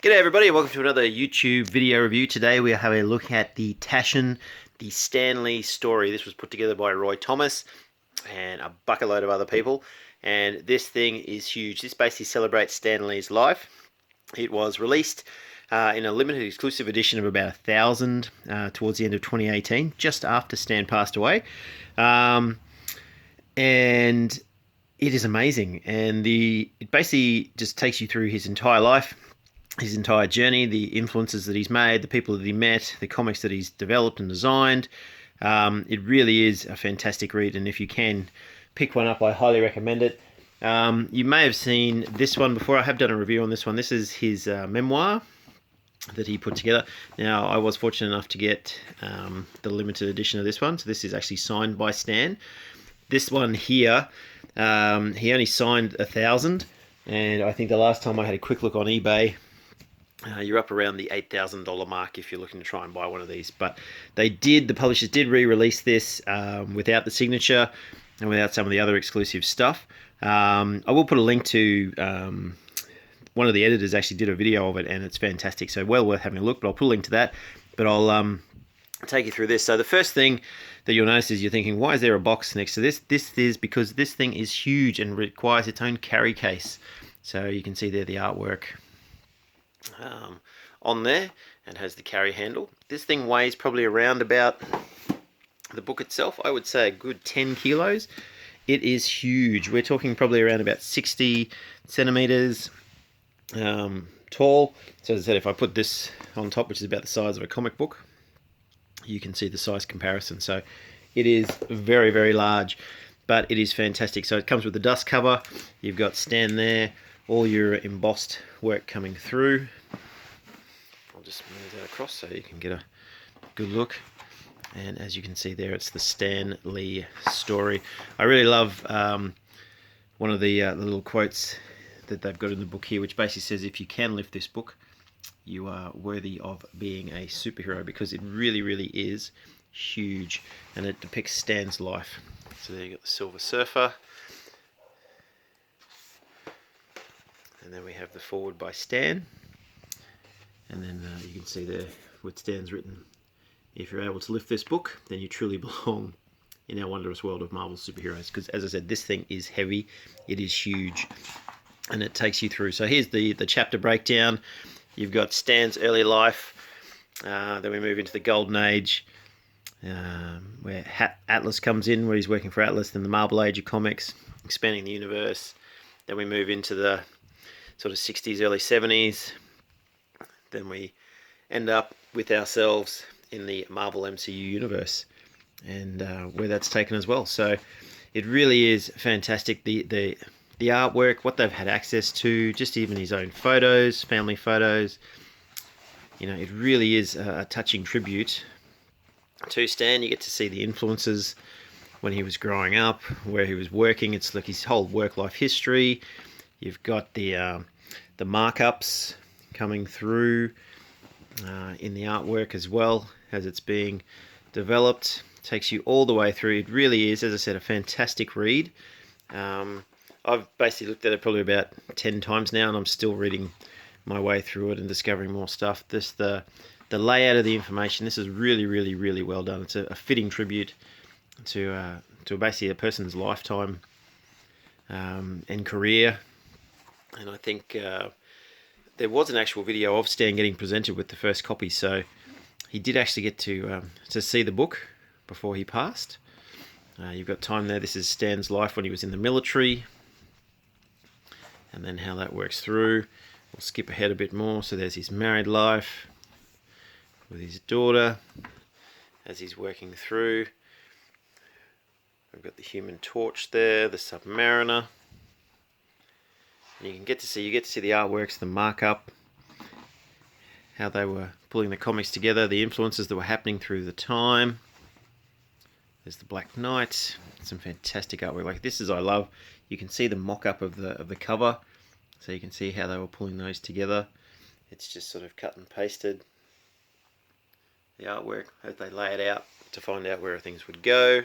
G'day everybody, welcome to another YouTube video review. Today we are having a look at the Taschen, the Stan Lee story. This was put together by Roy Thomas and a bucket load of other people. And this thing is huge. This basically celebrates Stan Lee's life. It was released in a limited exclusive edition of about 1,000 towards the end of 2018, just after Stan passed away. And it is amazing. And it basically just takes you through his entire life, his entire journey, the influences that he's made, the people that he met, the comics that he's developed and designed. It really is a fantastic read, and if you can pick one up, I highly recommend it. You may have seen this one before. I have done a review on this one. This is his memoir that he put together. Now, I was fortunate enough to get the limited edition of this one, so this is actually signed by Stan. This one here, he only signed 1,000, and I think the last time I had a quick look on eBay, you're up around the $8,000 mark if you're looking to try and buy one of these. But the publishers did re-release this without the signature and without some of the other exclusive stuff. I will put a link to one of the editors actually did a video of it, and it's fantastic, so well worth having a look. But I'll put a link to that. But I'll take you through this. So the first thing that you'll notice is you're thinking, why is there a box next to this? This is because this thing is huge and requires its own carry case. So you can see there the artwork on there, and has the carry handle. This thing weighs probably around about, the book itself, I would say a good 10 kilos. It is huge. We're talking probably around about 60 centimeters tall. So as I said, if I put this on top, which is about the size of a comic book, you can see the size comparison. So it is very, very large, but it is fantastic. So it comes with the dust cover. You've got Stan there, all your embossed work coming through. I'll just move that across so you can get a good look. And as you can see there, it's the Stan Lee story. I really love one of the little quotes that they've got in the book here, which basically says, if you can lift this book, you are worthy of being a superhero, because it really, really is huge, and it depicts Stan's life. So there you got the Silver Surfer. And then we have the foreword by Stan. And then you can see there what Stan's written. If you're able to lift this book, then you truly belong in our wondrous world of Marvel superheroes. Because as I said, this thing is heavy, it is huge, and it takes you through. So here's the chapter breakdown. You've got Stan's early life. Then we move into the Golden Age, where Atlas comes in, where he's working for Atlas. Then the Marvel Age of comics, expanding the universe. Then we move into the sort of 60s, early 70s. Then we end up with ourselves in the Marvel MCU universe, and where that's taken as well. So it really is fantastic. The artwork, what they've had access to, just even his own photos, family photos. You know, it really is a touching tribute to Stan. You get to see the influences when he was growing up, where he was working. It's like his whole work life history. You've got the markups coming through in the artwork as well as it's being developed. Takes you all the way through. It really is, as I said, a fantastic read. I've basically looked at it probably about 10 times now, and I'm still reading my way through it and discovering more stuff. The layout of the information, this is really, really, really well done. It's a fitting tribute to basically a person's lifetime and career. And I think there was an actual video of Stan getting presented with the first copy, so he did actually get to see the book before he passed. You've got time there. This is Stan's life when he was in the military, and then how that works through. We'll skip ahead a bit more. So there's his married life with his daughter as he's working through. We've got the Human Torch there, the Submariner. And you get to see the artworks, the markup, how they were pulling the comics together, the influences that were happening through the time. There's the Black Knight, some fantastic artwork. Like this is, I love. You can see the mock-up of the cover, so you can see how they were pulling those together. It's just sort of cut and pasted. The artwork, as they lay it out to find out where things would go.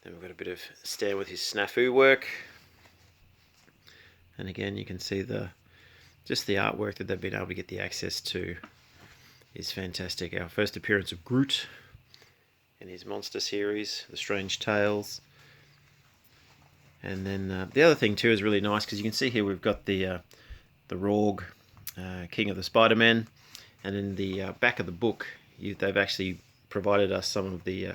Then we've got a bit of Stan with his snafu work. And again, you can see the just the artwork that they've been able to get the access to is fantastic. Our first appearance of Groot in his monster series, The Strange Tales. And then the other thing too is really nice, because you can see here we've got the Rogue, King of the Spider-Man, and in the back of the book they've actually provided us some of the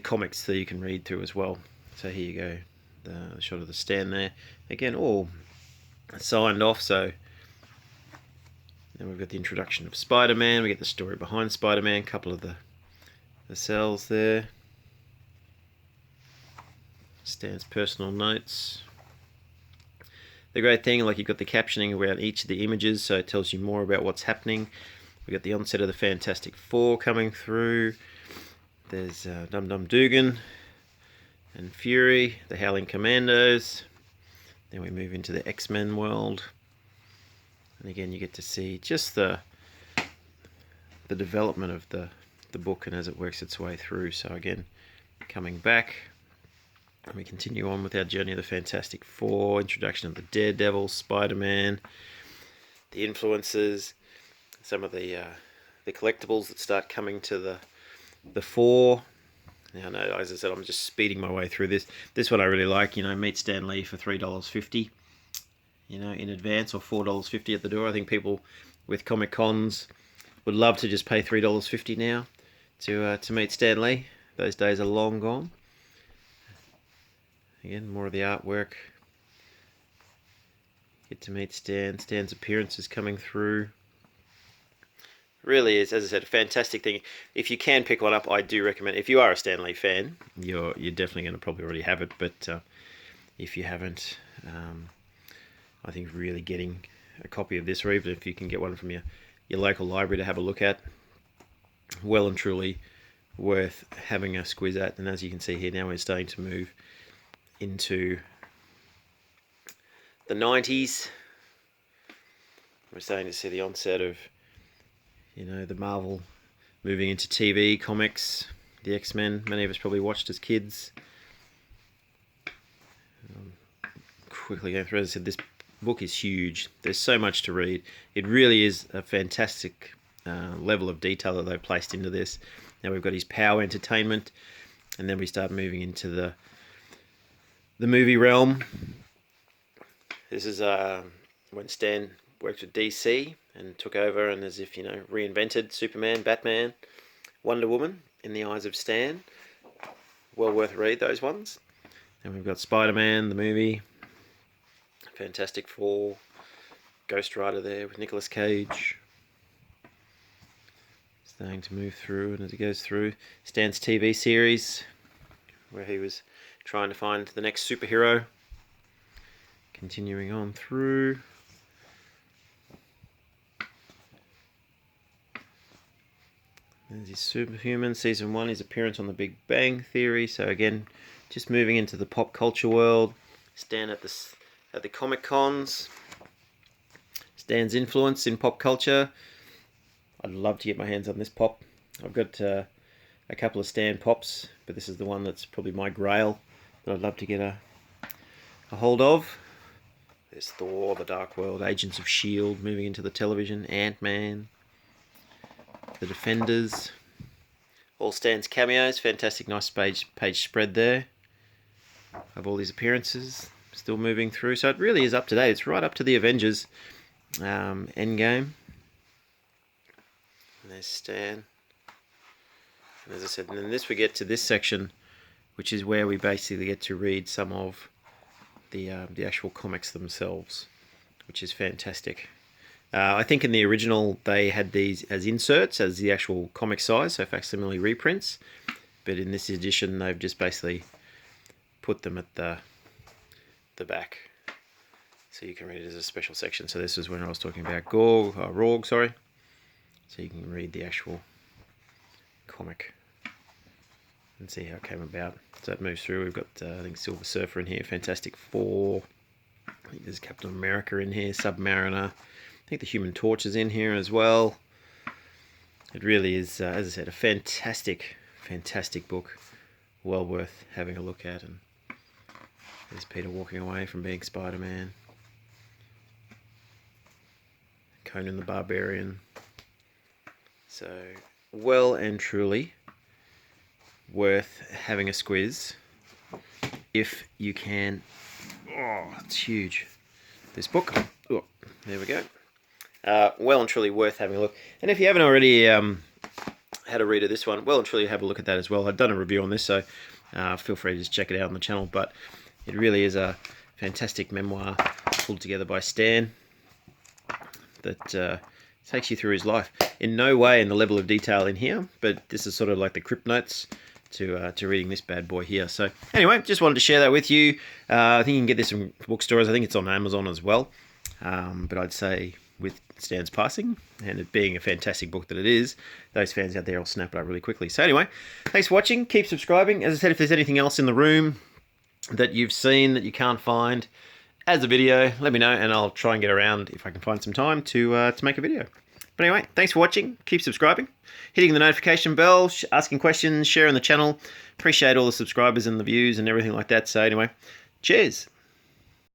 comics that you can read through as well. So here you go, the shot of the stand there. Again, all signed off. So then we've got the introduction of Spider-Man, we get the story behind Spider-Man, a couple of the cells there. Stan's personal notes. The great thing, like, you've got the captioning around each of the images, so it tells you more about what's happening. We've got the onset of the Fantastic Four coming through. There's Dum Dum Dugan and Fury, the Howling Commandos. Then we move into the X-Men world. And again, you get to see just the development of the book and as it works its way through. So again, coming back, and we continue on with our journey of the Fantastic Four, introduction of the Daredevil, Spider-Man, the influences, some of the collectibles that start coming to the fore. Now, no, as I said, I'm just speeding my way through this. This one I really like. Meet Stan Lee for $3.50, in advance, or $4.50 at the door. I think people with Comic Cons would love to just pay $3.50 now to meet Stan Lee. Those days are long gone. Again, more of the artwork. Get to meet Stan. Stan's appearances coming through. Really is, as I said, a fantastic thing. If you can pick one up, I do recommend. If you are a Stan Lee fan, you're definitely going to probably already have it. But if you haven't, I think really getting a copy of this, or even if you can get one from your local library to have a look at, well and truly worth having a squiz at. And as you can see here, now we're starting to move into the 90s. We're starting to see the onset of, the Marvel moving into TV, comics, the X-Men. Many of us probably watched as kids. Quickly going through, as I said, this book is huge. There's so much to read. It really is a fantastic level of detail that they've placed into this. Now we've got his power entertainment, and then we start moving into the movie realm. This is when Stan worked with DC and took over, and as if, reinvented Superman, Batman, Wonder Woman in the eyes of Stan. Well worth a read, those ones. And we've got Spider-Man, the movie, Fantastic Four, Ghost Rider there with Nicolas Cage. Starting to move through, and as he goes through, Stan's TV series, where he was trying to find the next superhero. Continuing on through. There's his Superhuman, Season 1, his appearance on The Big Bang Theory. So again, just moving into the pop culture world. Stan at the Comic Cons. Stan's influence in pop culture. I'd love to get my hands on this pop. I've got a couple of Stan pops, but this is the one that's probably my grail that I'd love to get a hold of. There's Thor, The Dark World, Agents of S.H.I.E.L.D. moving into the television, Ant-Man, The Defenders, all Stan's cameos. Fantastic, nice page spread there of all these appearances. Still moving through, so it really is up to date. It's right up to the Avengers Endgame. And there's Stan. And as I said, and then we get to this section, which is where we basically get to read some of the actual comics themselves, which is fantastic. I think in the original they had these as inserts, as the actual comic size, so facsimile reprints. But in this edition, they've just basically put them at the back, so you can read it as a special section. So this is when I was talking about Rogue, sorry. So you can read the actual comic and see how it came about. So that moves through. We've got, I think, Silver Surfer in here, Fantastic Four. I think there's Captain America in here, Submariner. I think the Human Torch is in here as well. It really is, as I said, a fantastic, fantastic book. Well worth having a look at. And there's Peter walking away from being Spider-Man. Conan the Barbarian. So, well and truly worth having a squiz if you can. Oh, it's huge. This book. Oh, there we go. Well and truly worth having a look. And if you haven't already had a read of this one, well and truly have a look at that as well. I've done a review on this, so feel free to just check it out on the channel. But it really is a fantastic memoir pulled together by Stan that takes you through his life. In no way in the level of detail in here, but this is sort of like the crypt notes to reading this bad boy here. So anyway, just wanted to share that with you. I think you can get this in bookstores. I think it's on Amazon as well. But I'd say with Stan's passing and it being a fantastic book that it is, those fans out there will snap it up really quickly. So anyway, thanks for watching. Keep subscribing. As I said, if there's anything else in the room that you've seen that you can't find as a video, let me know and I'll try and get around if I can find some time to make a video. But anyway, thanks for watching. Keep subscribing, hitting the notification bell, asking questions, sharing the channel. Appreciate all the subscribers and the views and everything like that. So anyway, cheers.